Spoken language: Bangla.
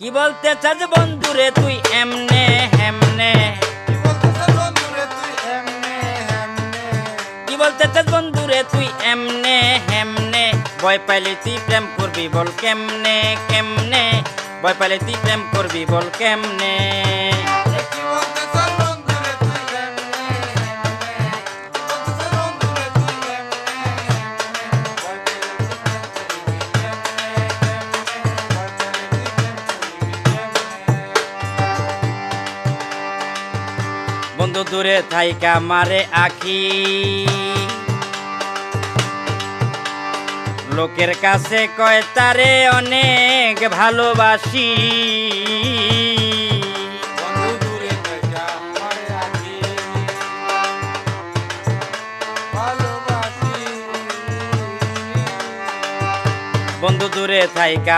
কি বলতে চাস বন্ধুরে তুই এমনে হেমনে, কি বলতে চাস বন্ধুরে তুই এমনে হেমনে, ভয় পাইলে তুই প্রেম করবি বল কেমনে কেমনে, ভয় পাইলে তুই প্রেম করবি বল কেমনে। বন্ধু দূরে থাইকা মারে আখি, লোকের কাছে কয় তারে অনেক ভালোবাসি। বন্ধু দূরে থাইকা